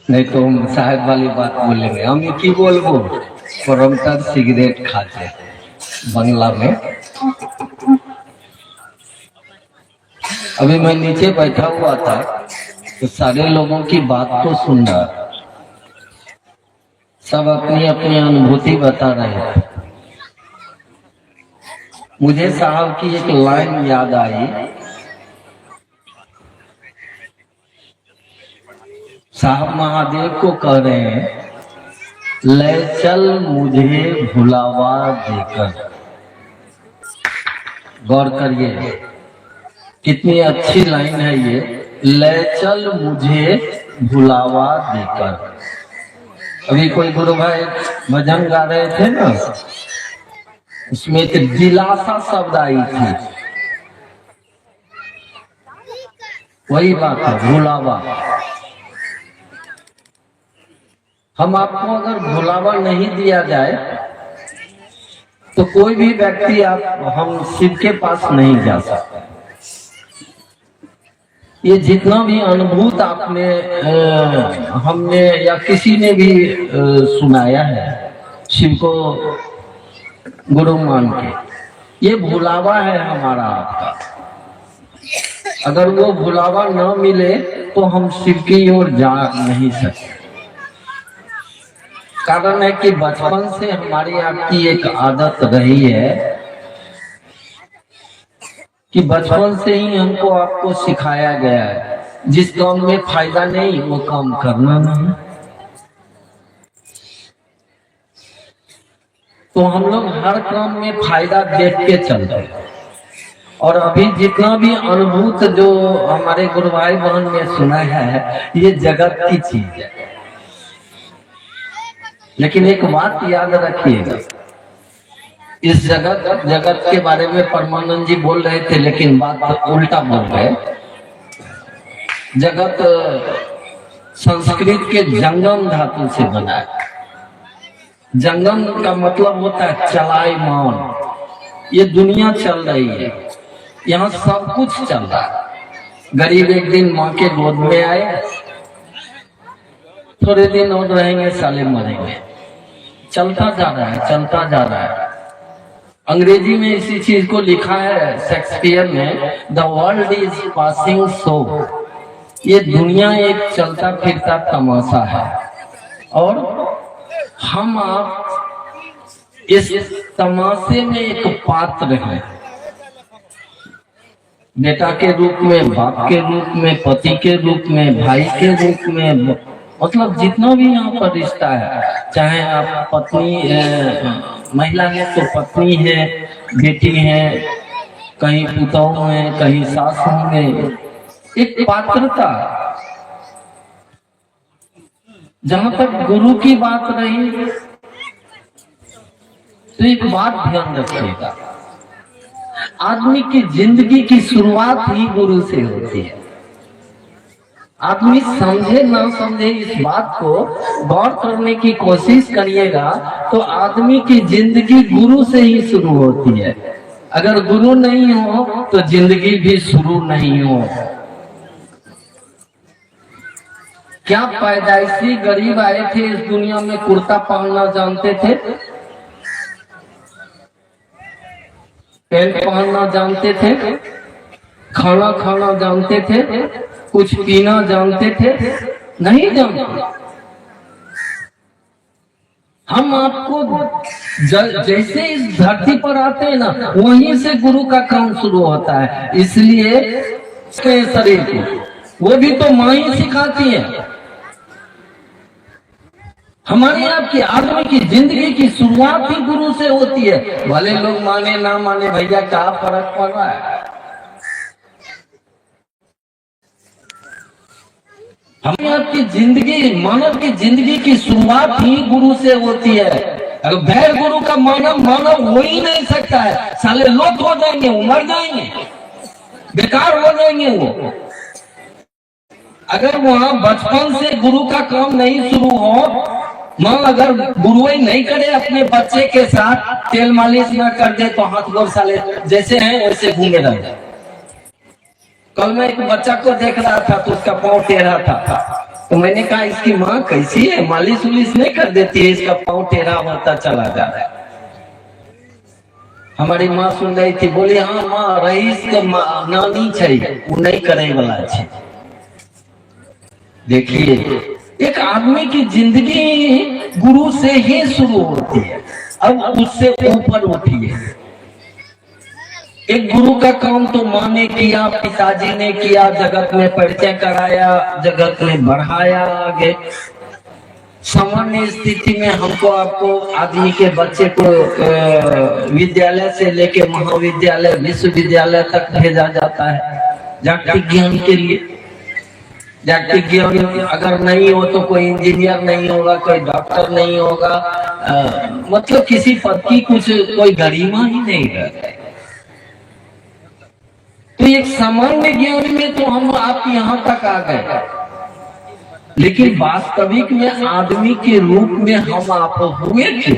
नहीं तो हम साहब वाली बात बोलेंगे। हम की बोलबो परमतर सिगरेट खाते बंगला में। अभी मैं नीचे बैठा हुआ था तो सारे लोगों की बात तो सुन रहा, सब अपनी अपनी अनुभूति बता रहे थे। मुझे साहब की एक लाइन याद आई। साहब महादेव को कह रहे हैं, ले चल मुझे भुलावा देकर। गौर करिए कितनी अच्छी लाइन है ये, ले चल मुझे भुलावा देकर। अभी कोई गुरु भाई भजन गा रहे थे ना, उसमें एक दिलासा शब्द आई थी, वही बात है भुलावा। हम आपको अगर भुलावा नहीं दिया जाए तो कोई भी व्यक्ति हम शिव के पास नहीं जा सकता। ये जितना भी अनुभूत आपने हमने या किसी ने भी सुनाया है शिव को गुरु मान के, ये भुलावा है हमारा आपका। अगर वो भुलावा न मिले तो हम शिव की ओर जा नहीं सकते। कारण है कि बचपन से हमारी आपकी एक आदत रही है कि बचपन से ही हमको आपको सिखाया गया है, जिस काम में फायदा नहीं वो काम करना नहीं। तो हम लोग हर काम में फायदा देख के चलते हैं। और अभी जितना भी अनुभूत जो हमारे गुरु भाई बहन ने सुना है, ये जगत की चीज है। लेकिन एक बात याद रखिएगा, इस जगत के बारे में परमानंद जी बोल रहे थे, लेकिन बात उल्टा बोल रहे। जगत संस्कृत के जंगम धातु से बना है। जंगम का मतलब होता है चलायमान। ये दुनिया चल रही है, यहाँ सब कुछ चल रहा है। गरीब एक दिन माँ के गोद में आए, थोड़े दिन और रहेंगे, साले मरेंगे। चलता जा रहा है, चलता जा रहा है। अंग्रेजी में इसी चीज को लिखा है शेक्सपियर ने, द वर्ल्ड इज पासिंग सो। ये दुनिया एक चलता फिरता तमाशा है और हम आप इस तमाशे में एक पात्र हैं। बेटा के रूप में, बाप के रूप में, पति के रूप में, भाई के रूप में, मतलब जितना भी यहाँ पर रिश्ता है, चाहे आप पत्नी महिला है तो पत्नी है, बेटी है, कहीं पुतोह है, कहीं सास होंगे, एक पात्रता। जहां तक गुरु की बात रही तो एक बात ध्यान रखिएगा, आदमी की जिंदगी की शुरुआत ही गुरु से होती है। आदमी समझे ना समझे इस बात को गौर करने की कोशिश करिएगा तो आदमी की जिंदगी गुरु से ही शुरू होती है। अगर गुरु नहीं हो तो जिंदगी भी शुरू नहीं हो। क्या पैदाइशी गरीब आए थे इस दुनिया में, कुर्ता पहनना जानते थे, पैंट पहनना जानते थे, खाना खाना जानते थे, कुछ पीना जानते थे? नहीं जानते। हम आपको जैसे इस धरती पर आते हैं ना, वहीं से गुरु का काम शुरू होता है। इसलिए शरीर को वो भी तो माँ ही सिखाती है। हमारे आपकी आदमी की जिंदगी की शुरुआत ही गुरु से होती है। भले लोग माने ना माने, भैया क्या फर्क पड़ रहा है। हमें आपकी जिंदगी, मानव की जिंदगी की शुरुआत ही गुरु से होती है। अगर बगैर गुरु का मानव हो ही नहीं सकता है। साले लोग हो जाएंगे, मर जाएंगे, बेकार हो जाएंगे वो। अगर वहां बचपन से गुरु का काम नहीं शुरू हो, माँ अगर गुरु ही नहीं करे अपने बच्चे के साथ, तेल मालिश ना कर दे तो हाथ गोर साले जैसे हैं वैसे घूमे रहे। कल मैं एक बच्चा को देख रहा था तो उसका पाँव टेढ़ा था। तो मैंने कहा इसकी माँ कैसी है, मालिश उलिश नहीं कर देती है, इसका पाँव टेढ़ा होता चला जा रहा है। हमारी माँ सुन रही थी, बोली हाँ माँ रईस के नानी चाहिए, वो नहीं करे वाला है। देखिए एक आदमी की जिंदगी गुरु से ही शुरू होती है, अब उससे ऊपर होती है। एक गुरु का काम तो माँ ने किया, पिताजी ने किया, जगत में परिचय कराया, जगत में बढ़ाया आगे। सामान्य स्थिति में हमको आपको आदमी के बच्चे को विद्यालय से लेके महाविद्यालय विश्वविद्यालय तक भेजा जाता है जागतिक ज्ञान के लिए। जागतिक ज्ञान अगर नहीं हो तो कोई इंजीनियर नहीं होगा, कोई डॉक्टर नहीं होगा, मतलब किसी पद की कुछ कोई गरिमा ही नहीं रहता। तो एक सामान्य ज्ञान में तो हम आप यहाँ तक आ गए, लेकिन वास्तविक में आदमी के रूप में हम आप हुए थे।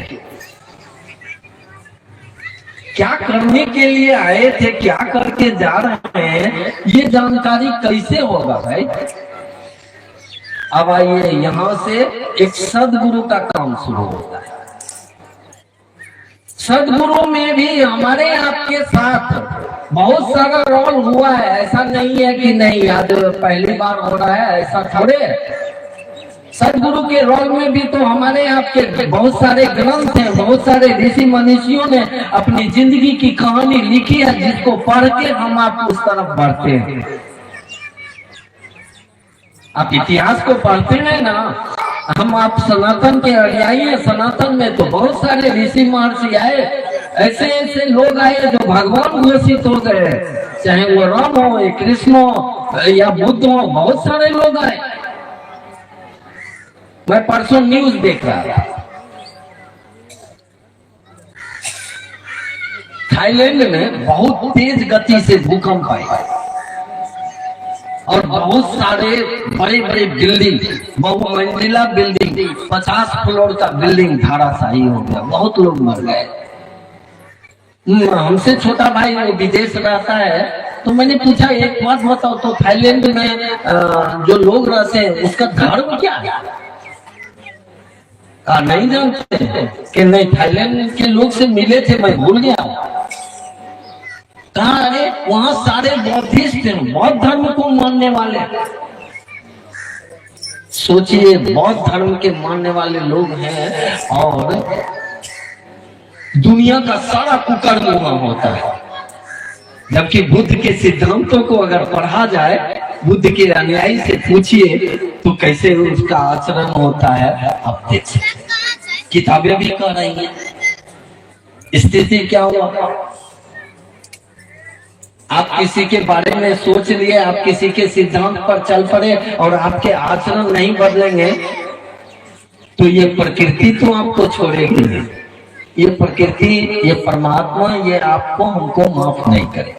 क्या करने के लिए आए थे, क्या करके जा रहे हैं, ये जानकारी कैसे होगा भाई। अब आइए यहाँ से एक सदगुरु का काम शुरू होता है। सदगुरु में भी हमारे आपके साथ बहुत सारा रोल हुआ है, ऐसा नहीं है कि नहीं आज पहली बार हो रहा है, ऐसा थोड़े। सदगुरु के रोल में भी तो हमारे आपके बहुत सारे ग्रंथ हैं, बहुत सारे ऋषि मनीषियों ने अपनी जिंदगी की कहानी लिखी है, जिसको पढ़ के हम आप उस तरफ बढ़ते हैं। आप इतिहास को पढ़ते हैं ना, हम आप सनातन के अनुयायी हैं। सनातन में तो बहुत सारे ऋषि महर्षि आए, ऐसे ऐसे लोग आए जो भगवान घोषित हो गए, चाहे वो राम हो या कृष्ण हो या बुद्ध हो, बहुत सारे लोग आए। मैं परसों न्यूज देख रहा था, थाईलैंड में बहुत तेज गति से भूकंप आया और बहुत सारे बड़े बड़े बिल्डिंग, बहुमंजिला बिल्डिंग, 50 फ्लोर का बिल्डिंग धराशायी हो गया, बहुत लोग मर गए। हमसे छोटा भाई वो विदेश रहता है, तो मैंने पूछा एक बात बताओ तो थाईलैंड में जो लोग रहते हैं उसका धर्म क्या है? नहीं जानते कि नहीं, थाईलैंड के लोग से मिले थे, मैं भूल गया। कहा अरे वहां सारे बौद्धिस्ट हैं, बौद्ध धर्म को मानने वाले। सोचिए बौद्ध धर्म के मानने वाले लोग हैं और दुनिया का सारा कुकर्म वहां होता है, जबकि बुद्ध के सिद्धांतों को अगर पढ़ा जाए, बुद्ध के अनुयायी से पूछिए तो कैसे उसका आचरण होता है आप देख सकते। किताबें भी कह रही हैं। स्थिति क्या हुआ, आप किसी के बारे में सोच लिए, आप किसी के सिद्धांत पर चल पड़े और आपके आचरण नहीं बदलेंगे तो ये प्रकृति तो आपको छोड़ेगी नहीं। ये प्रकृति, ये परमात्मा, ये आपको हमको माफ नहीं करे।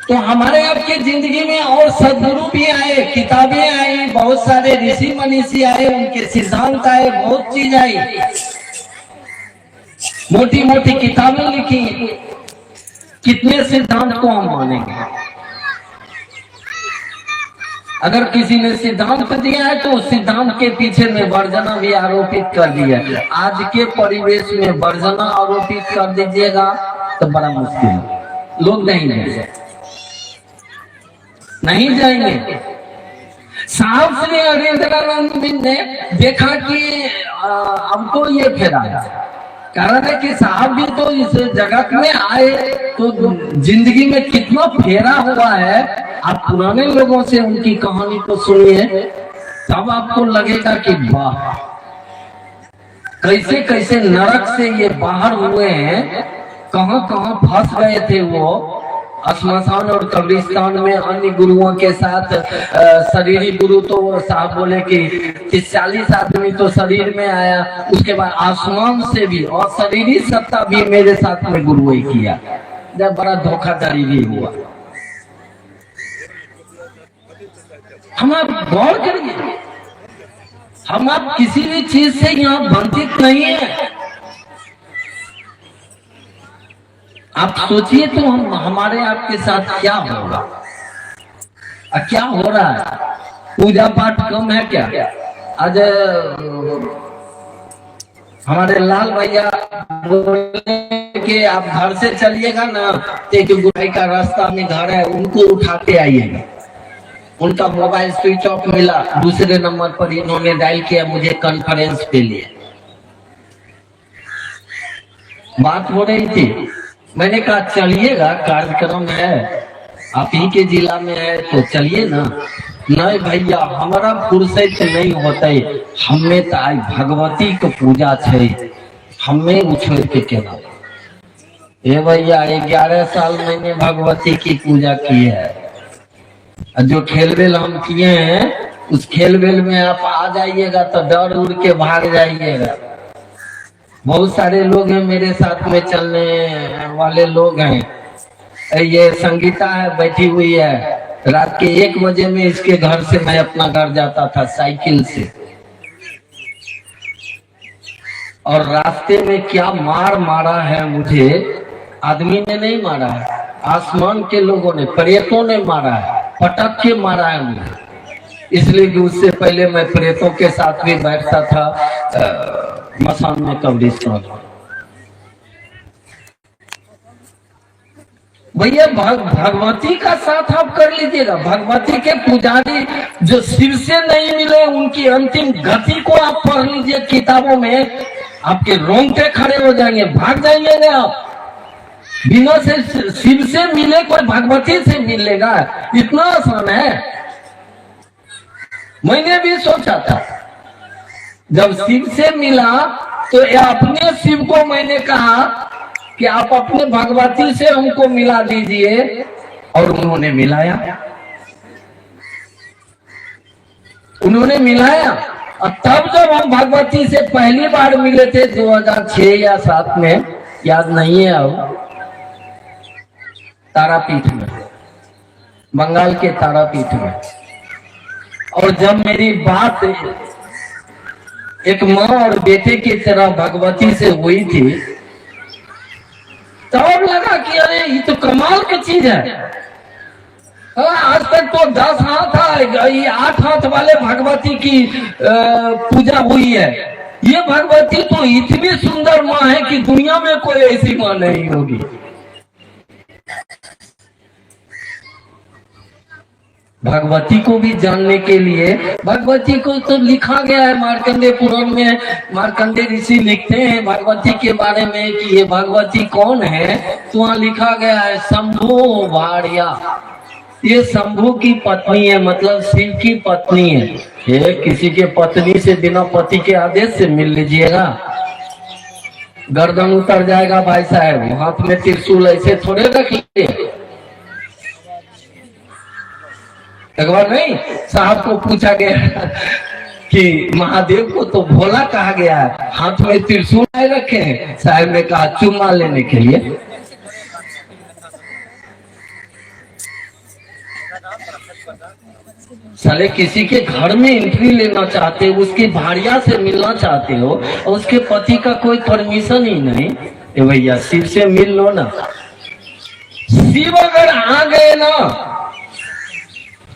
तो हमारे आपके जिंदगी में और सदगुरु भी आए, किताबें आई, बहुत सारे ऋषि मनीषी आए, उनके सिद्धांत आए, बहुत चीज आई, मोटी मोटी किताबें लिखी। कितने सिद्धांत को हम मानेंगे? अगर किसी ने सिद्धांत दिया है तो उस सिद्धांत के पीछे में वर्जना भी आरोपित कर दिया। आज के परिवेश में वर्जना आरोपित कर दीजिएगा तो बड़ा मुश्किल है, लोग नहीं जाएंगे, नहीं जाएंगे। साहब श्री हरिंद्रानंद ने देखा कि हमको ये फेरा, कारण है कि साहब भी तो इस जगत में आए तो जिंदगी में कितना फेरा हुआ है। आप पुराने लोगों से उनकी कहानी को सुनिए, तब आपको लगेगा कि वाह, कैसे कैसे नरक से ये बाहर हुए हैं, कहां कहां फंस गए थे वो। श्मशान और कब्रिस्तान में अन्य गुरुओं के साथ शरीरी गुरु तो साहब बोले कि 40 आदमी तो शरीर में आया, उसके बाद आसमान से भी और शरीरी सत्ता भी मेरे साथ में गुरुओं किया, जब बड़ा धोखाधड़ी भी हुआ। हम आप गौर करिए, हम आप किसी भी चीज से यहाँ वंचित नहीं है। आप सोचिए तो हम हमारे आपके साथ क्या होगा, क्या हो रहा है। पूजा पाठ कम है क्या? आज हमारे लाल भैया बोले कि आप घर से चलिएगा ना, तो गुराई का रास्ता में घर है, उनको उठाते आइएगा। उनका मोबाइल स्विच ऑफ मिला, दूसरे नंबर पर इन्होंने डायल किया, मुझे कॉन्फ्रेंस पे लिया। बात हो रही थी, मैंने कहा चलिएगा, कार्यक्रम है, आप ही के जिला में है तो चलिए ना। नहीं भैया हमारा फुर्सत नहीं होते, हमें तो आज भगवती को पूजा है, हमें उछोड़ के केना। ये भैया 11 साल मैंने भगवती की पूजा की है। जो खेल बेल हम किए हैं, उस खेल बेल में आप आ जाइएगा तो डर उड़ के भाग जाइएगा। बहुत सारे लोग हैं मेरे साथ में चलने वाले लोग हैं। ये संगीता है, बैठी हुई है, रात के 1 बजे में इसके घर से मैं अपना घर जाता था साइकिल से, और रास्ते में क्या मार मारा है मुझे। आदमी ने नहीं मारा है, आसमान के लोगों ने, प्रेतों ने मारा है, पटक के मारा है मुझे। इसलिए कि उससे पहले मैं प्रेतों के साथ भी बैठता था मसान में, कब्रिस्तान। भैया भगवती का साथ आप कर लीजिएगा। भगवती के पुजारी जो शिव से नहीं मिले, उनकी अंतिम गति को आप पढ़ लीजिए किताबों में, आपके रोंगटे खड़े हो जाएंगे, भाग जाएंगे आप। बिना से शिव से मिले कोई भगवती से मिलेगा, इतना आसान है। मैंने भी सोचा था, जब शिव से मिला तो अपने शिव को मैंने कहा कि आप अपने भगवती से हमको मिला दीजिए, और उन्होंने मिलाया। उन्होंने मिलाया। और तब जब हम भगवती से पहली बार मिले थे 2006 या 7 में, याद नहीं है अब, तारापीठ में, बंगाल के तारापीठ में। और जब मेरी बात एक माँ और बेटे की तरह भगवती से हुई थी, तब लगा कि अरे ये तो कमाल की चीज है। आज तक तो 10 हाथ है, ये 8 हाथ वाले भगवती की पूजा हुई है। ये भगवती तो इतनी सुंदर माँ है कि दुनिया में कोई ऐसी माँ नहीं होगी। भगवती को भी जानने के लिए, भगवती को तो लिखा गया है मार्कंडे पुराण में। मार्कंडे ऋषि लिखते हैं भगवती के बारे में कि ये भगवती कौन है, तो वहां लिखा गया है शंभु भार्या। ये शंभु की पत्नी है, मतलब शिव की पत्नी है। ये किसी के पत्नी से बिना पति के आदेश से मिल लीजिएगा, गर्दन उतर जाएगा भाई साहब। हाथ में त्रिशूल ऐसे थोड़े रख लीजिए। एक बार नहीं, साहब को पूछा गया कि महादेव को तो भोला कहा गया है, हाथ में त्रिशूल नहीं रखे हैं। साहब ने कहा चुम्मा लेने के लिए। साले किसी के घर में एंट्री लेना चाहते हो, उसकी भाड़िया से मिलना चाहते हो, और उसके पति का कोई परमिशन ही नहीं। ए भैया शिव से मिल लो ना। शिव अगर आ गए ना,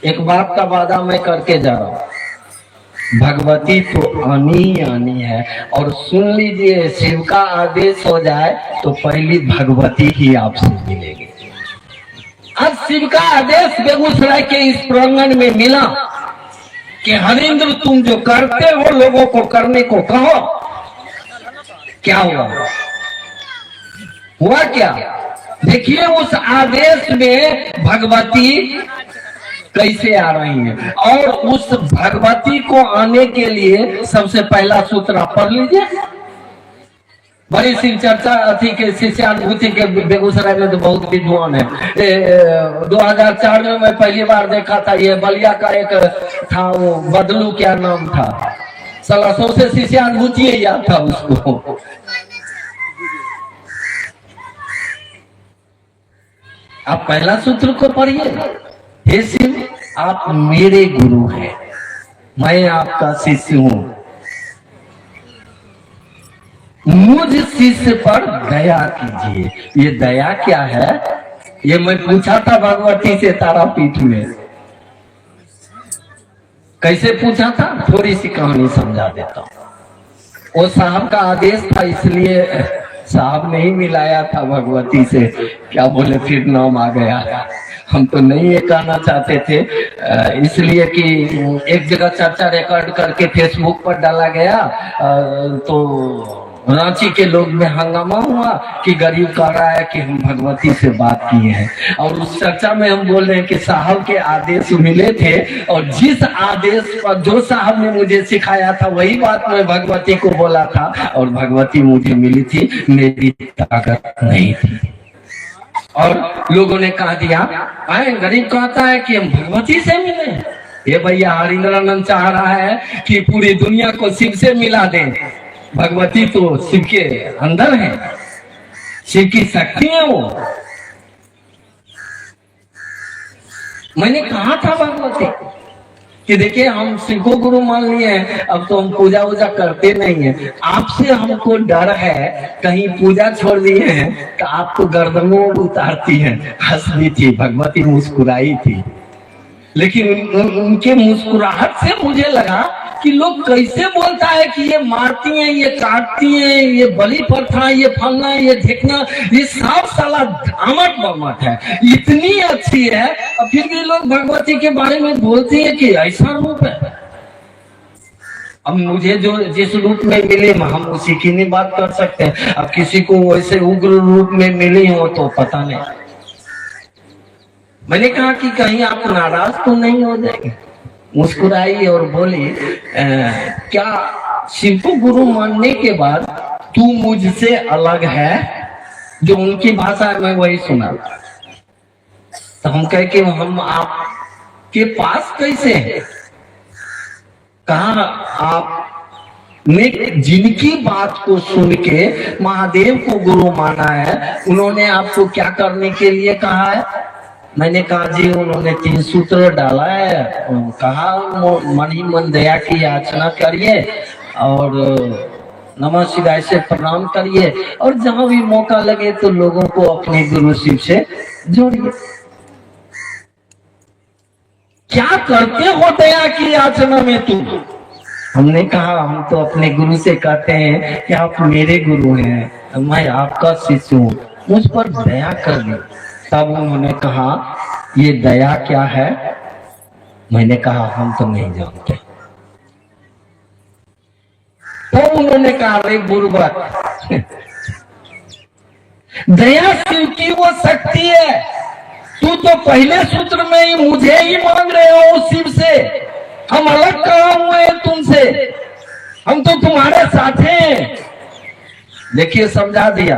एक बात का वादा मैं करके जा रहा हूं, भगवती तो आनी है। और सुन लीजिए, शिव का आदेश हो जाए तो पहली भगवती ही आपसे मिलेगी। आज शिव का आदेश बेगूसराय के इस प्रांगण में मिला कि हरिंद्र तुम जो करते हो लोगों को करने को कहो। क्या हुआ? हुआ क्या? देखिए उस आदेश में भगवती कैसे आ रही है, और उस भगवती को आने के लिए सबसे पहला सूत्र आप पढ़ लीजिए। बड़ी शिव चर्चा अथी के शिष्यानुभूति के बेगूसराय में तो बहुत विद्वान है। 2004 में मैं पहली बार देखा था, ये बलिया का एक था, वो बदलू क्या नाम था, 1600 से शिष्यानुभूति याद था उसको। आप पहला सूत्र को पढ़िए, हे शिव आप मेरे गुरु हैं, मैं आपका शिष्य हूं, मुझ शिष्य पर दया कीजिए। ये दया क्या है? ये मैं पूछा था भगवती से तारापीठ में। कैसे पूछा था, थोड़ी सी कहानी समझा देता हूँ। वो साहब का आदेश था, इसलिए साहब नहीं मिलाया था भगवती से, क्या बोले फिर नाम आ गया। हम तो नहीं ये कहना चाहते थे, इसलिए कि एक जगह चर्चा रिकॉर्ड करके फेसबुक पर डाला गया, तो रांची के लोग में हंगामा हुआ कि गरीब कह रहा है कि हम भगवती से बात किए हैं, और उस चर्चा में हम बोल रहे हैं कि साहब के आदेश मिले थे, और जिस आदेश पर जो साहब ने मुझे सिखाया था वही बात मैं भगवती को बोला था, और भगवती मुझे मिली थी, मेरी ताकत नहीं थी। और लोगों ने कहा दिया, गरीब कहता है कि हम भगवती से मिले। ये भैया हरिंद्रानंद चाह रहा है कि पूरी दुनिया को शिव से मिला दें। भगवती तो शिव के अंदर है, शिव की शक्ति है वो। मैंने कहा था भगवती कि देखिए हम शिव को गुरु मान लिए हैं, अब तो हम पूजा वूजा करते नहीं है, आपसे हमको डर है कहीं पूजा छोड़ दिए हैं तो आप तो गर्दनों उतारती हैं। हंस दी थी भगवती, मुस्कुराई थी, लेकिन उनके मुस्कुराहट से मुझे लगा कि लोग कैसे बोलता है कि ये मारती हैं, ये काटती हैं, ये बलि प्रथा, ये फलना, ये ढेकना, ये सब साला आमट बमट है, इतनी अच्छी है, और फिर भी लोग भगवती के बारे में बोलते हैं कि ऐसा रूप है। अब मुझे जो जिस रूप में मिले हम उसी की नहीं बात कर सकते हैं। अब किसी को वैसे उग्र रूप में मिली हो तो पता नहीं। मैंने कहा कि कहीं आप नाराज तो नहीं हो जाएंगे। मुस्कुराई और बोली, क्या शिव को गुरु मानने के बाद तू मुझसे अलग है? जो उनकी भाषा है मैं वही सुना। तो हम कहे कि हम आपके पास कैसे हैं? कहा आपने जिनकी बात को सुन के महादेव को गुरु माना है, उन्होंने आपको क्या करने के लिए कहा है? मैंने कहा जी उन्होंने 3 सूत्र डाला है, कहा मन ही मन दया की याचना करिए और नमः शिवाय से प्रणाम करिए, और जहां भी मौका लगे तो लोगों को अपने गुरु शिव से जोड़िए। क्या करते हो दया की याचना में तुम? हमने कहा हम तो अपने गुरु से कहते हैं कि आप मेरे गुरु हैं, मैं आपका शिष्य हूँ, मुझ पर दया कर दो। तब उन्होंने कहा ये दया क्या है? मैंने कहा हम तो नहीं जानते। तो उन्होंने कहा अरे बुर्बक, दया शिव की वो शक्ति है, तू तो पहले सूत्र में ही मुझे ही मांग रहे हो शिव से, हम अलग कहाँ हुए हैं तुमसे, हम तो तुम्हारे साथ हैं। देखिए समझा दिया,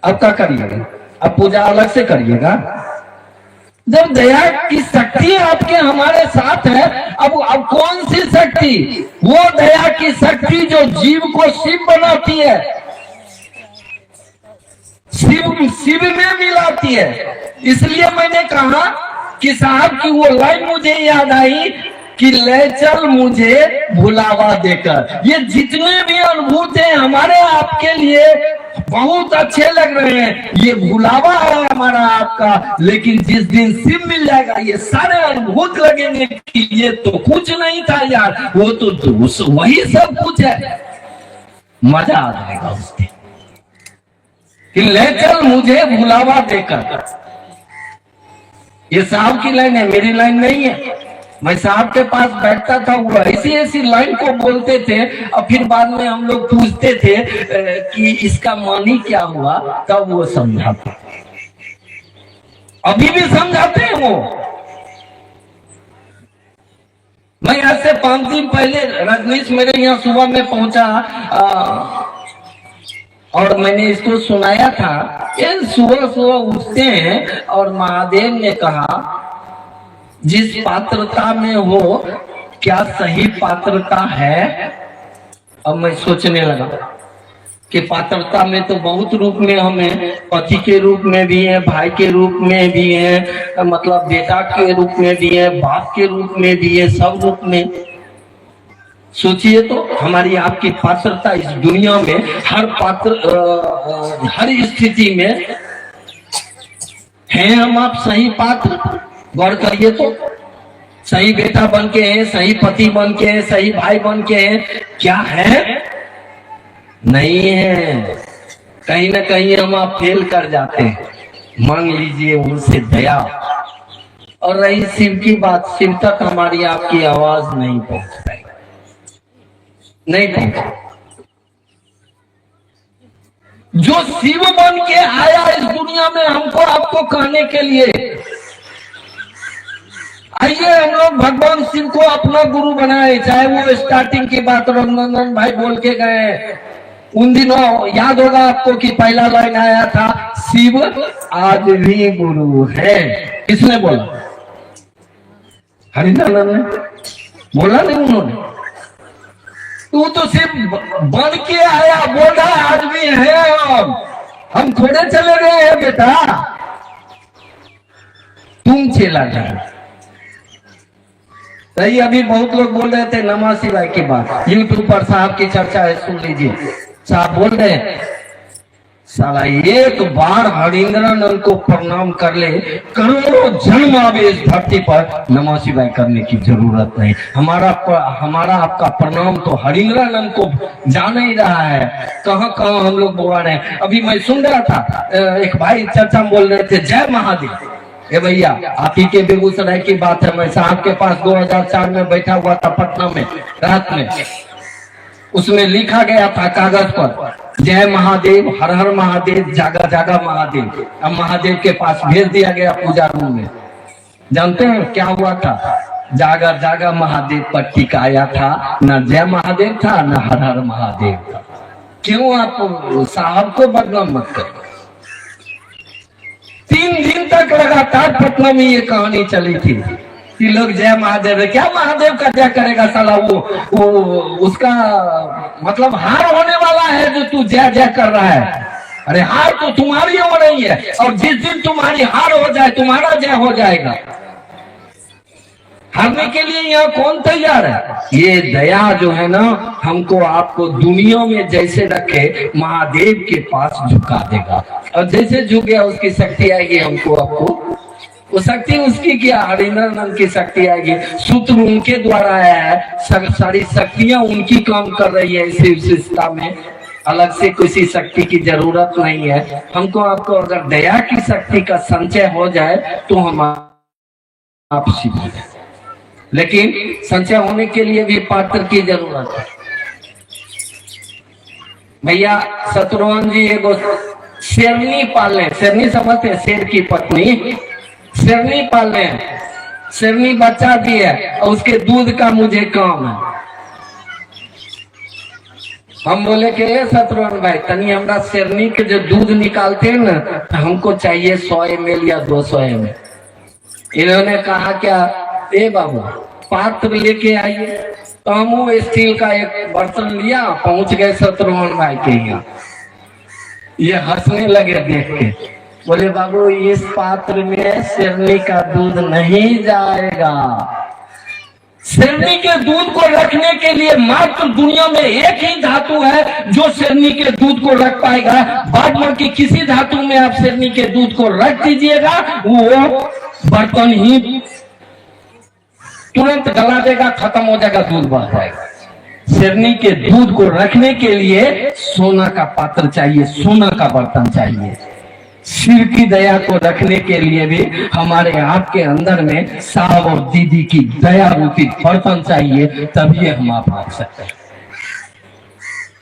अब क्या करिएगा? अब पूजा अलग से करिएगा? जब दया की शक्ति आपके हमारे साथ है, अब कौन सी शक्ति? वो दया की शक्ति जो जीव को शिव बनाती है, शिव में मिलाती है। इसलिए मैंने कहा कि साहब की वो लाइन मुझे याद आई कि ले चल मुझे भुलावा देकर। ये जितने भी अनुभूत हैं हमारे आपके लिए बहुत अच्छे लग रहे हैं, ये भुलावा है हमारा आपका, लेकिन जिस दिन शिव मिल जाएगा ये सारे अनुभूत लगेंगे कि ये तो कुछ नहीं था यार, वो तो वही सब कुछ है। मजा आ जाएगा उस दिन कि ले चल मुझे भुलावा देकर। ये साहब की लाइन है, मेरी लाइन नहीं है। मैं साहब के पास बैठता था, वो ऐसी ऐसी लाइन को बोलते थे, और फिर बाद में हम लोग पूछते थे कि इसका मानी क्या हुआ, तब वो समझाते। अभी भी समझाते हैं वो। मैं आज से 5 दिन पहले रजनीश मेरे यहाँ सुबह में पहुंचा, और मैंने इसको सुनाया था। ये सुबह सुबह उठते हैं और महादेव ने कहा जिस पात्रता में हो क्या सही पात्रता है? अब मैं सोचने लगा कि पात्रता में तो बहुत रूप में हमें, पति के रूप में भी है, भाई के रूप में भी है, मतलब बेटा के रूप में भी है, बाप के रूप में भी है, सब रूप में। सोचिए तो हमारी आपकी पात्रता इस दुनिया में हर पात्र हर स्थिति में है। हम आप सही पात्र? गौर करिए तो सही बेटा बन के हैं, सही पति बन के हैं, सही भाई बन के हैं, क्या है? नहीं है। कहीं ना कहीं हम आप फेल कर जाते हैं। मांग लीजिए उनसे दया। और रही शिव की बात, शिव तक हमारी आपकी आवाज नहीं पहुंच पाई, नहीं पहुंच। जो शिव बन के आया इस दुनिया में हमको आपको कहने के लिए, आइए हम लोग भगवान शिव को अपना गुरु बनाए। चाहे वो स्टार्टिंग की बात रघुनंदन भाई बोल के गए, उन दिनों याद होगा आपको कि पहला लाइन आया था, शिव आज भी गुरु है। किसने बोला? हरिदानंद ने बोला, नहीं उन्होंने। तू तो सिर्फ बन के आया, बोला आज भी है। हम थोड़े चले गए हैं बेटा, तुम चला जाए। सही, अभी बहुत लोग बोल रहे थे नमः शिवाय की बात, यूट्यूब पर साहब की चर्चा है, सुन लीजिए। साहब बोल रहे हैं, साला एक बार हरिंद्रानंद को प्रणाम कर ले, करोड़ों जन्म आवे इस धरती पर, नमः शिवाय करने की जरूरत नहीं। हमारा आपका प्रणाम तो हरिंद्रानंद को जान ही रहा है। कहां कहां हम लोग बोल रहे हैं। अभी मैं सुन रहा था, एक भाई चर्चा में बोल रहे थे, जय महादेव। ए भैया, आप ही के बेगूसराय की बात है। मैं साहब के पास 2004 में बैठा हुआ था पटना में, रात में। उसमें लिखा गया था कागज पर, जय महादेव, हर हर महादेव, जागा जागा महादेव। अब महादेव के पास भेज दिया गया पूजा रूम में। जानते हैं क्या हुआ था? जागा जागा महादेव पर टीका आया था, न जय महादेव था, न हर हर महादेव था। क्यों आप साहब को बदनाम मत करो। 3 दिन तक लगातार पटना में ये कहानी चली थी कि लोग जय महादेव है। क्या महादेव का जय करेगा साला? वो उसका मतलब हार होने वाला है जो तू जय जय कर रहा है। अरे हार तो तुम्हारी हो रही है, और जिस दिन तुम्हारी हार हो जाए तुम्हारा जय हो जाएगा। हारने के लिए यहाँ कौन तैयार है? ये दया जो है ना, हमको आपको दुनिया में जैसे रखे महादेव के पास झुका देगा। और जैसे झुक गया उसकी शक्ति आएगी हमको आपको। वो शक्ति उसकी क्या? हरिंद्रानंद की शक्ति आएगी। सूत्र उनके द्वारा है, सारी शक्तियां उनकी काम कर रही है इस विशेषता में। अलग से किसी शक्ति की जरूरत नहीं है हमको आपको। अगर दया की शक्ति का संचय हो जाए तो हम आप सीख, लेकिन संचय होने के लिए भी पात्र की जरूरत है। भैया शत्रुघ्न जी एगो शेरनी पाले, शेरनी समझते हैं, शेर की पत्नी, शेरनी पाले। शेरनी बच्चा दी है और उसके दूध का मुझे काम है। हम बोले कि शत्रुघ्न भाई तनी हमरा शेरनी के जो दूध निकालते हैं ना, हमको चाहिए 100 ml या 200 ml। इन्होंने कहा क्या, ए बाबू पात्र लेके आइए। तो हम वो स्टील का एक बर्तन लिया, पहुंच गए शत्रुघ्न भाई के यहाँ। ये हंसने लगे देख के, बोले बाबू इस पात्र में शेरनी का दूध नहीं जाएगा। शेरनी के दूध को रखने के लिए मात्र दुनिया में एक ही धातु है जो शेरनी के दूध को रख पाएगा। बाद में कि किसी धातु में आप शेरनी के दूध को रख दीजिएगा, वो बर्तन ही तुरंत गला देगा, खत्म हो जाएगा, दूध बह जाएगा। शेरनी के दूध को रखने के लिए सोना का पात्र चाहिए, सोना का बर्तन चाहिए। शिव की दया को रखने के लिए भी हमारे आपके अंदर में साहब और दीदी की दया रूपी बर्तन चाहिए, तभी हम आप रख सकते हैं।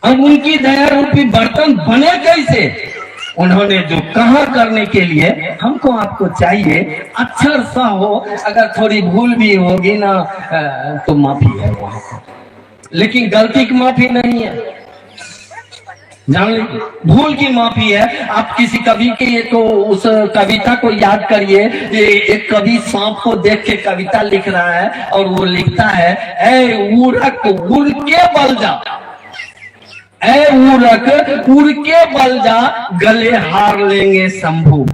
अब उनकी दया रूपी बर्तन बने कैसे? उन्होंने जो कहा करने के लिए हमको आपको चाहिए, अक्षर सा हो। अगर थोड़ी भूल भी होगी ना तो माफी है वहां पर, लेकिन गलती की माफी नहीं है। जान लीजिए, भूल की माफी है। आप किसी कवि के तो उस कविता को याद करिए। एक कवि सांप को देख के कविता लिख रहा है और वो लिखता है, ऐ उड़क उड़ के बल जा, ऐ उड़क उड़ के बल जा, गले हार लेंगे शंभू।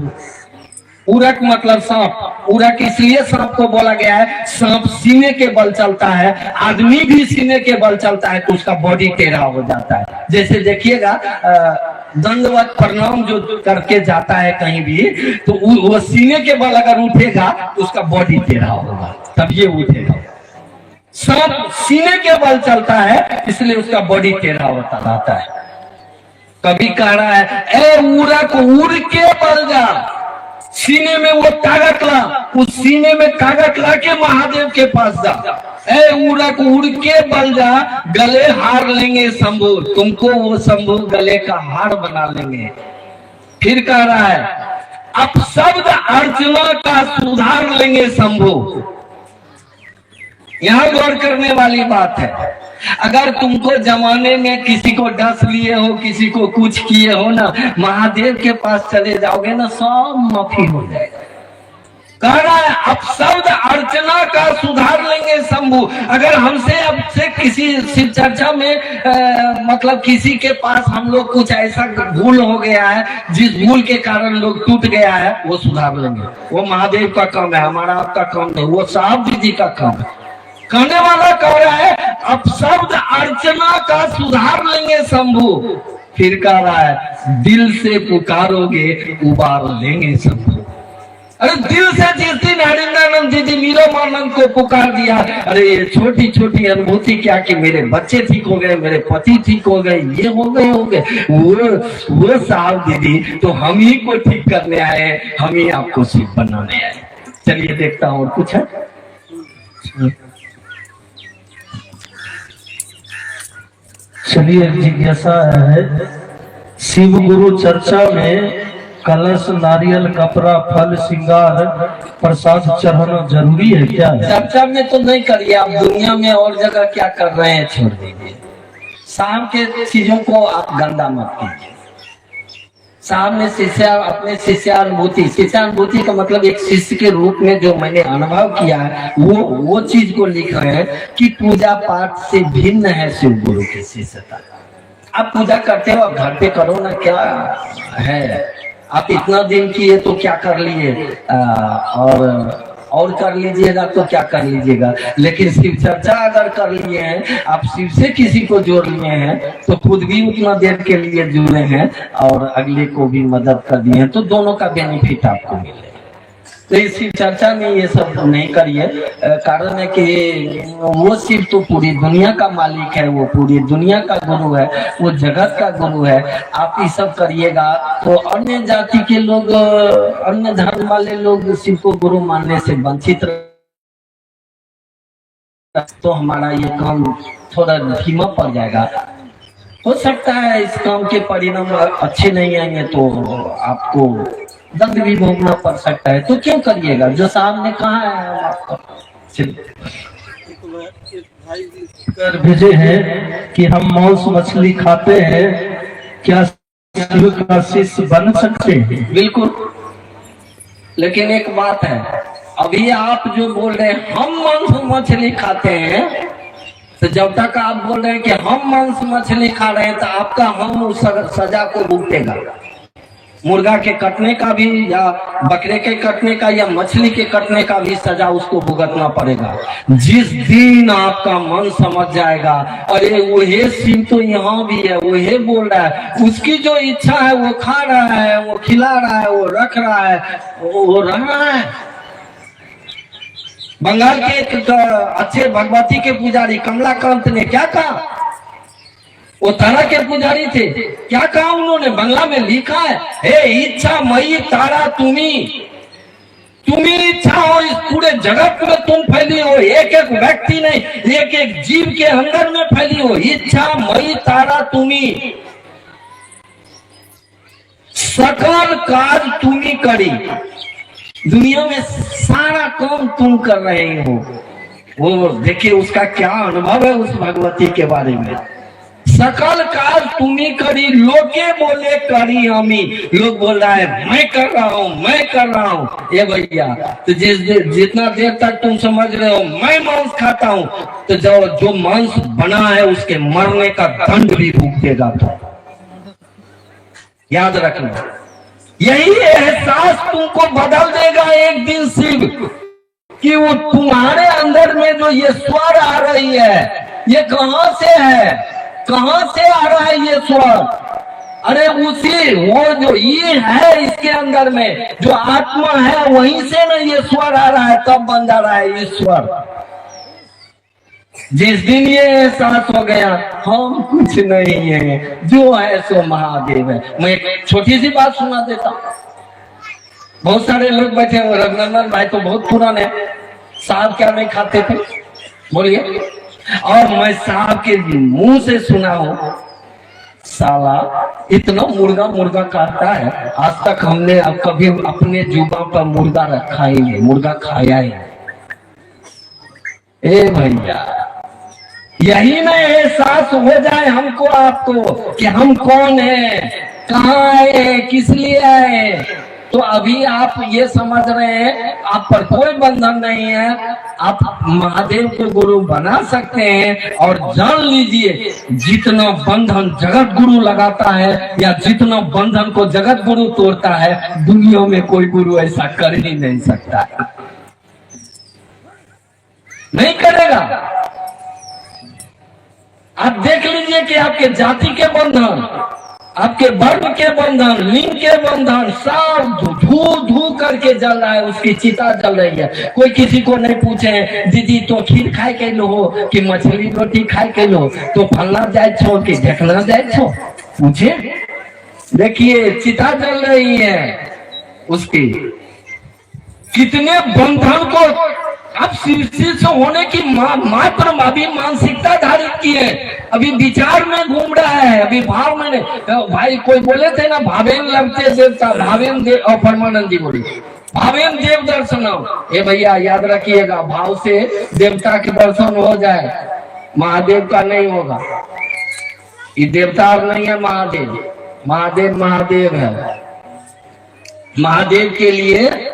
उड़क मतलब सांप। उड़क इसलिए सांप को बोला गया है, सांप सीने के बल चलता है, आदमी भी सीने के बल चलता है तो उसका बॉडी टेढ़ा हो जाता है। जैसे देखिएगा दंडवत प्रणाम जो करके जाता है कहीं भी, तो वो सीने के बल अगर उठेगा तो उसका बॉडी टेढ़ा होगा, तब ये उठेगा। सांप सीने के बल चलता है, इसलिए उसका बॉडी टेढ़ा होता रहता है। कभी कह रहा है, ए उड़ा को उड़ के बल जा, सीने में वो ताकत ला, उस सीने में ताकत ला के महादेव के पास जा। ए उड़ा को उड़ के बल जा, गले हार लेंगे शंभू, तुमको वो शंभू गले का हार बना लेंगे। फिर कह रहा है, अब शब्द अर्चना का सुधार लेंगे शंभू। यहां गौर करने वाली बात है, अगर तुमको जमाने में किसी को डस लिए हो, किसी को कुछ किए हो ना, महादेव के पास चले जाओगे ना, सब माफी हो जाएगा। कह रहा है, अब शब्द अर्चना का सुधार लेंगे शंभू। अगर हमसे अब से किसी शिव चर्चा में मतलब किसी के पास हम लोग कुछ ऐसा भूल हो गया है, जिस भूल के कारण लोग टूट गया है, वो सुधार लेंगे। वो महादेव का काम है, हमारा आपका काम नहीं, वो साहब जी का काम है। कहने वाला कह रहा है, अब शब्द अर्चना का सुधार लेंगे शंभू। फिर कह रहा है, दिल से पुकारोगे उबार लेंगे शंभू। अरे दिल से जिस दिन हरिंद्रानंद जी मीरामानंद को पुकार दिया, अरे ये छोटी छोटी अनुभूति क्या कि मेरे बच्चे ठीक हो गए, मेरे पति ठीक हो गए, ये हो गए वो साहब दीदी तो हम ही को ठीक करने आए, हम ही आपको शिव बनाने आए। चलिए देखता हूँ और कुछ है। चलिए, जिज्ञासा है, शिव गुरु चर्चा में कलश, नारियल, कपड़ा, फल, श्रृंगार, प्रसाद चढ़ाना जरूरी है क्या? चर्चा में तो नहीं करिए, आप दुनिया में और जगह क्या कर रहे हैं छोड़ दीजिए। शाम के चीजों को आप गंदा मत कीजिए। सामने अपने शिष्यानुभूति का मतलब एक शिष्य के रूप में जो मैंने अनुभव किया है, वो चीज को लिख रहे हैं कि पूजा पाठ से भिन्न है शिव गुरु की शिष्यता। आप पूजा करते हो, आप घर पे करो ना, क्या है? आप इतना दिन किए तो क्या कर लिए, और कर लीजिएगा तो क्या कर लीजिएगा। लेकिन शिव चर्चा अगर कर लिए हैं, आप शिव से किसी को जोड़ लिए हैं, तो खुद भी उतना देर के लिए जुड़े हैं और अगले को भी मदद कर दिए हैं, तो दोनों का बेनिफिट आपको मिले। तो इस शिव चर्चा में ये सब नहीं करिए। कारण है कि वो शिव तो पूरी दुनिया का मालिक है, वो पूरी दुनिया का गुरु है, वो जगत का गुरु है। आप ये सब करिएगा तो अन्य जाति के लोग, अन्य धर्म वाले लोग शिव को गुरु मानने से वंचित, तो हमारा ये काम थोड़ा धीमा पड़ जाएगा। हो सकता है इस काम के परिणाम अच्छे नहीं आएंगे तो आपको दंड भी भोगना पड़ सकता है, तो क्यों करिएगा? जो साहब ने कहा है आपको कर भेजे हैं कि हम मांस मछली खाते हैं, क्या शिव का शिष्य बन सकते हैं? बिल्कुल, लेकिन एक बात है, अभी आप जो बोल रहे हैं हम मांस मछली खाते हैं, तो जब तक आप बोल रहे हैं कि हम मांस मछली खा रहे हैं, तो आपका हम उस सजा को भुगतेगा। मुर्गा के कटने का भी, या बकरे के कटने का, या मछली के कटने का भी सजा उसको भुगतना पड़ेगा। जिस दिन आपका मन समझ जाएगा, अरे वही शिव तो यहाँ भी है, वही बोल रहा है, उसकी जो इच्छा है वो खा रहा है, वो खिला रहा है, वो रख रहा है, वो रह रहा है। बंगाल के एक अच्छे भगवती के पुजारी कमलाकांत ने क्या कहा? वो तारा के पुजारी थे, क्या कहा उन्होंने? बंगला में लिखा है, हे इच्छा मई तारा तुम्ही इच्छा हो, इस पूरे जगत में तुम फैली हो, एक एक व्यक्ति नहीं, एक एक जीव के अंदर में फैली हो। इच्छा मई तारा तुम्ही, सकल काज तुम्ही करी। दुनिया में सारा काम तुम कर रहे हो। वो देखिए उसका क्या अनुभव है उस भगवती के बारे में। सकल काज तुम्ही करी, लोके बोले करी हमी। लोग बोल रहा है मैं कर रहा हूँ, मैं कर रहा हूँ। ये भैया, तो जितना देर तक तुम समझ रहे हो मैं मांस खाता हूँ, तो जो मांस बना है उसके मरने का दंड भी भुगतेगा। तो याद रखना, यही एहसास तुमको बदल देगा एक दिन शिव, कि वो तुम्हारे अंदर में जो ये स्वर आ रही है, ये कहां से है, कहां से आ रहा है ये स्वर? अरे उसी वो जो ये है इसके अंदर में जो आत्मा है वहीं से ना ये स्वर आ रहा है, तब बन जा रहा है ईश्वर। जिस दिन ये एहसास हो गया हम कुछ नहीं है, जो है सो महादेव है। मैं एक छोटी सी बात सुना देता हूं। बहुत सारे लोग बैठे हुए, रघुनंदन भाई तो बहुत पुराने, साहब क्या नहीं खाते थे बोलिए, और मैं साहब के मुंह से सुना हूं साला इतना मुर्गा मुर्गा खाता है, आज तक हमने अब कभी अपने जुबान पर मुर्गा रखा ही नहीं, मुर्गा खाया ही नहीं। ए भैया यही ना एहसास हो जाए हमको आपको कि हम कौन है, कहाँ आए, किस लिए आए, तो अभी आप ये समझ रहे हैं आप पर कोई बंधन नहीं है, आप महादेव को गुरु बना सकते हैं। और जान लीजिए जितना बंधन जगत गुरु लगाता है या जितना बंधन को जगत गुरु तोड़ता है, दुनिया में कोई गुरु ऐसा कर ही नहीं सकता है, नहीं करेगा। आप देख लीजिए कि आपके जाति के बंधन, आपके वर्ण के बंधन, लिंग के बंधन सब धू धू करके जल रहा है, उसकी चिता जल रही है। कोई किसी को नहीं पूछे दीदी तो खीर खाए के लो कि मछली रोटी खाए के लो, तो फलना जाए छो कि ढकना जाए छो, पूछे। देखिए चिता जल रही है उसकी, कितने बंधन को अब शीर्ष होने की मात्र अभी मानसिकता धारित की है, अभी विचार में घूम रहा है, अभी भाव में नहीं। भाई कोई बोले थे ना भावेन लगते देवता, भावेन देव, और परमानंद जी बोली भावेन देव दर्शन। ये भैया याद रखिएगा, भाव से देवता के दर्शन हो जाए, महादेव का नहीं होगा। ये देवता नहीं है महादेव, महादेव महादेव है। महादेव के लिए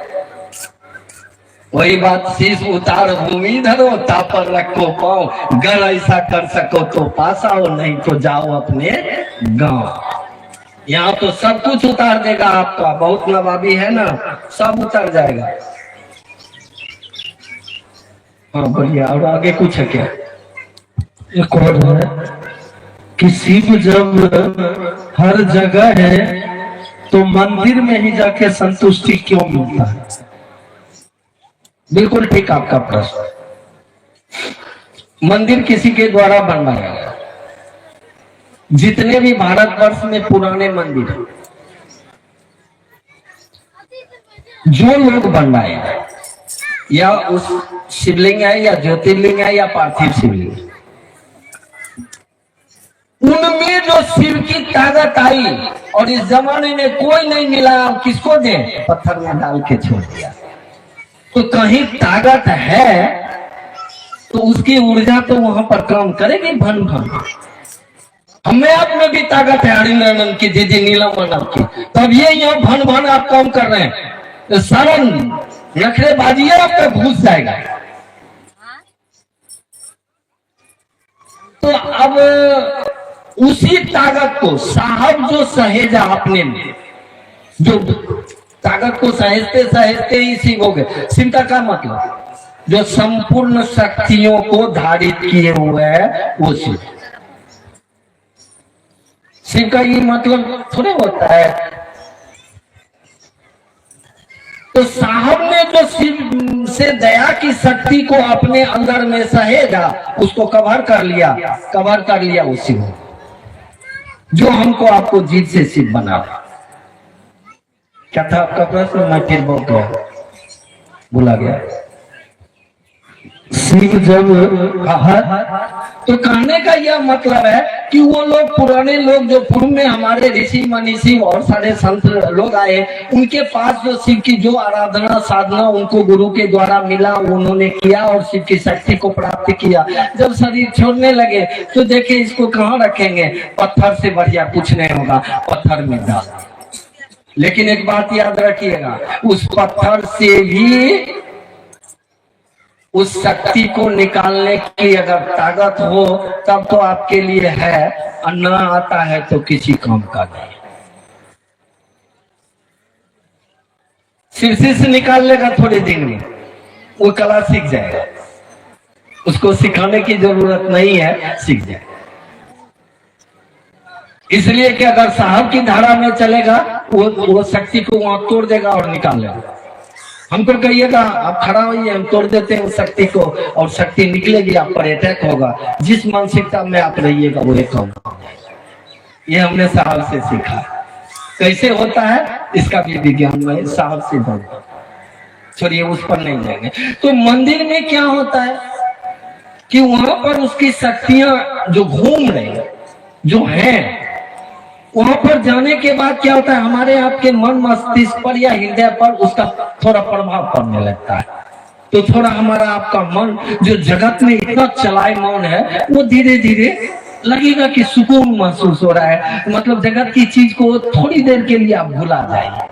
वही बात, शीश उतार भूमि धरो, तापर रखो पाओ, गर ऐसा कर सको तो पास आओ, नहीं तो जाओ अपने गांव। यहाँ तो सब कुछ उतार देगा आपका, बहुत नवाबी है ना, सब उतर जाएगा। हाँ बढ़िया, और आगे कुछ है क्या? एक और है कि शिव जब हर जगह है तो मंदिर में ही जाके संतुष्टि क्यों मिलता है? बिल्कुल ठीक आपका प्रश्न। मंदिर किसी के द्वारा बनवाया गया, जितने भी भारतवर्ष में पुराने मंदिर जो लोग बनवाए, या उस शिवलिंग है या ज्योतिर्लिंग है या पार्थिव शिवलिंग, उनमें जो शिव की ताकत आई, और इस जमाने में कोई नहीं मिला, किसको दे, पत्थर में डाल के छोड़ दिया। तो कहीं ताकत है तो उसकी ऊर्जा तो वहां पर काम करेगी भन भन। हमें आप में भी ताकत है, हरिंद्रानंद की, दीदी नीलम मानव की, तब ये यहाँ भन भन आप काम कर रहे हैं, तो सारा नखरेबाजी आपका घुस जाएगा। तो अब उसी ताकत को साहब जो सहेजा अपने में, जो ताकत को सहेजते सहेजते ही शिव हो गए। शिव का क्या मतलब? जो संपूर्ण शक्तियों को धारित किए हुए है वो शिव। शिव का ये मतलब थोड़े होता है। तो साहब ने जो शिव से दया की शक्ति को अपने अंदर में सहेजा, उसको कवर कर लिया वो शिव, जो हमको आपको जीत से शिव बना। क्या था आपका प्रश्न? मैं फिर बोल गया, भूला गया। शिव जब तो कहने का यह मतलब है कि वो लोग पुराने लोग जो पूर्व में हमारे ऋषि मनीषी और सारे संत लोग आए, उनके पास जो शिव की जो आराधना साधना उनको गुरु के द्वारा मिला, उन्होंने किया और शिव की शक्ति को प्राप्त किया। जब शरीर छोड़ने लगे तो देखे इसको कहाँ रखेंगे, पत्थर से बढ़िया कुछ नहीं होगा, पत्थर में डाल। लेकिन एक बात याद रखिएगा, उस पत्थर से भी उस शक्ति को निकालने की अगर ताकत हो तब तो आपके लिए है, और ना आता है तो किसी काम का नहीं। शीर्षे से निकाल लेगा थोड़े दिन में, वो कला सीख जाएगा, उसको सिखाने की जरूरत नहीं है, सीख जाएगा। इसलिए कि अगर साहब की धारा में चलेगा वो शक्ति को वहां तोड़ देगा और निकालेगा। हमको कहिएगा आप खड़ा होइए, हम तोड़ देते हैं उस शक्ति को और शक्ति निकलेगी, आप पर अटैक होगा। जिस मानसिकता में आप रहिएगा वो एक होगा। ये हमने साहब से सीखा। कैसे होता है इसका भी विज्ञान में साहब से होगा। छोड़िए, उस पर नहीं जाएंगे। तो मंदिर में क्या होता है कि वहां पर उसकी शक्तियां जो घूम रही जो हैं, वहां पर जाने के बाद क्या होता है, हमारे आपके मन मस्तिष्क पर या हृदय पर उसका थोड़ा प्रभाव पड़ने लगता है। तो थोड़ा हमारा आपका मन जो जगत में इतना चलायमान है वो धीरे धीरे लगेगा कि सुकून महसूस हो रहा है। मतलब जगत की चीज को थोड़ी देर के लिए आप भुला जाइए।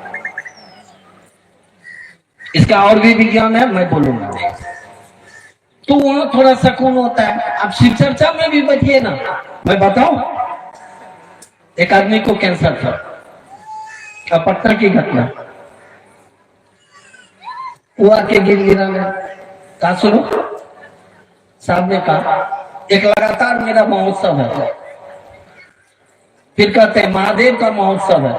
इसका और भी विज्ञान है, मैं बोलूंगा नहीं। तो वहां थोड़ा सुकून होता है। आप शिव चर्चा में भी बैठिए ना, मैं बताऊं, एक आदमी को कैंसर था, पटना की घटना। वो आके गिरा में कहा, सुनो, साहब ने कहा एक लगातार मेरा महोत्सव है। फिर कहते हैं महादेव का महोत्सव है,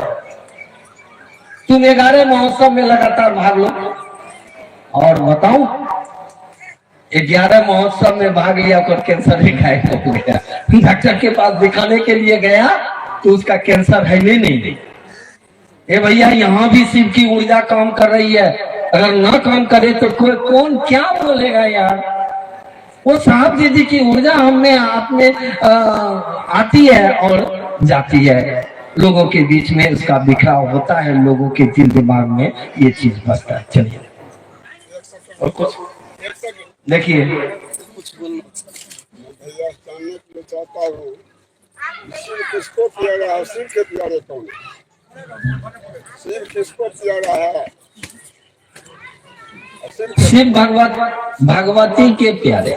तुम 11 महोत्सव में लगातार भाग लो। और बताऊं, 11 महोत्सव में भाग लिया कर कैंसर ही गायब हो गया। डॉक्टर के पास दिखाने के लिए गया तो उसका कैंसर है नहीं। ए भैया, यहाँ भी शिव की ऊर्जा काम कर रही है। अगर ना काम करे तो कौन क्या बोलेगा यार। वो साहब दीदी की ऊर्जा हमें आप में आती है और जाती है। लोगों के बीच में उसका बिखराव होता है, लोगों के दिल दिमाग में ये चीज बसता है। चलिए और कुछ देखिए, भैया जानने के लिए चाहता हूँ, शिव किसको प्यारा है? शिव के प्यारे कौन? शिव किसको प्यारा है? शिव भगवती के प्यारे,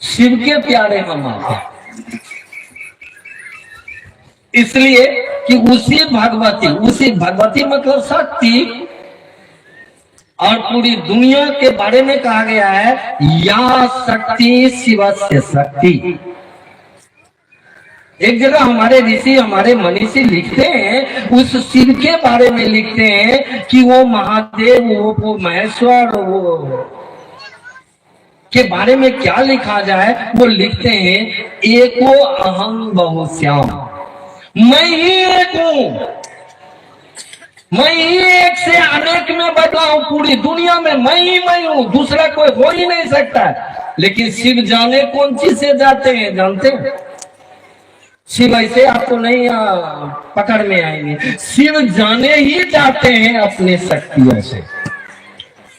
शिव के प्यारे हम आते हैं। इसलिए कि उसी भगवती मतलब शक्ति, और पूरी दुनिया के बारे में कहा गया है या शक्ति शिवस्य शक्ति। एक जगह हमारे ऋषि, हमारे मनीषी लिखते हैं, उस शिव के बारे में लिखते हैं कि वो महादेव, वो महेश्वर, वो के बारे में क्या लिखा जाए। वो लिखते हैं एको अहम बहुश्याम, मैं ही एक हूं, मैं ही एक से अनेक में बदला हूं। पूरी दुनिया में मैं हूं, दूसरा कोई हो ही नहीं सकता। लेकिन शिव जाने कौन चीज से जाते हैं, जानते हैं? शिव ऐसे आपको नहीं पकड़ में आएंगे। शिव जाने ही जाते हैं अपने शक्तियों से।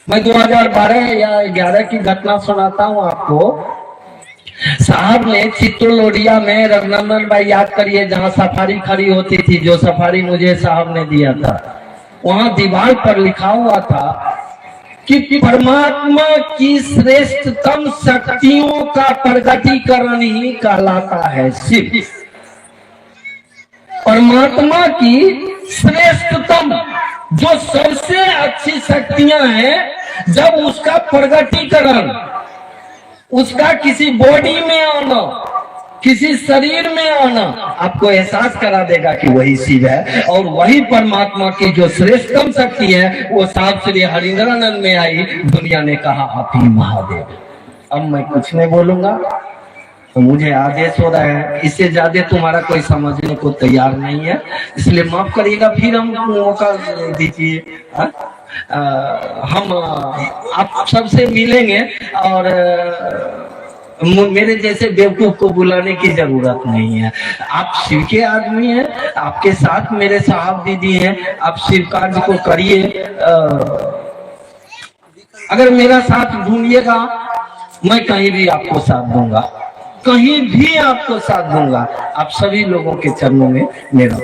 मैं 2012 या 11 की घटना सुनाता हूं आपको। साहब ने चित्तौड़िया में, रघुनंदन भाई याद करिए, जहां सफारी खड़ी होती थी, जो सफारी मुझे साहब ने दिया था, वहां दीवार पर लिखा हुआ था कि परमात्मा की श्रेष्ठतम शक्तियों का प्रगटीकरण ही कहलाता है शिव। परमात्मा की श्रेष्ठतम, जो सबसे अच्छी शक्तियां हैं, जब उसका प्रगटीकरण, उसका किसी बॉडी में आना, किसी शरीर में आना, आपको एहसास करा देगा कि वही शिव है। और वही परमात्मा की जो श्रेष्ठतम शक्ति है वो साहब श्री हरिंद्रानंद में आई। दुनिया ने कहा आप ही महादेव। अब मैं कुछ नहीं बोलूंगा, तो मुझे आदेश हो रहा है, इससे ज्यादा तुम्हारा कोई समझने को तैयार नहीं है, इसलिए माफ करिएगा। फिर हम मौका दीजिए, हम आप सबसे मिलेंगे और मेरे जैसे बेवकूफ को बुलाने की जरूरत नहीं है। आप शिव के आदमी हैं, आपके साथ मेरे साहब दीदी हैं, आप शिव कार्य को करिए। अगर मेरा साथ ढूंढिएगा, मैं कहीं भी आपको साथ दूंगा, कहीं भी आपको साथ दूंगा। आप सभी लोगों के चरणों में मेरा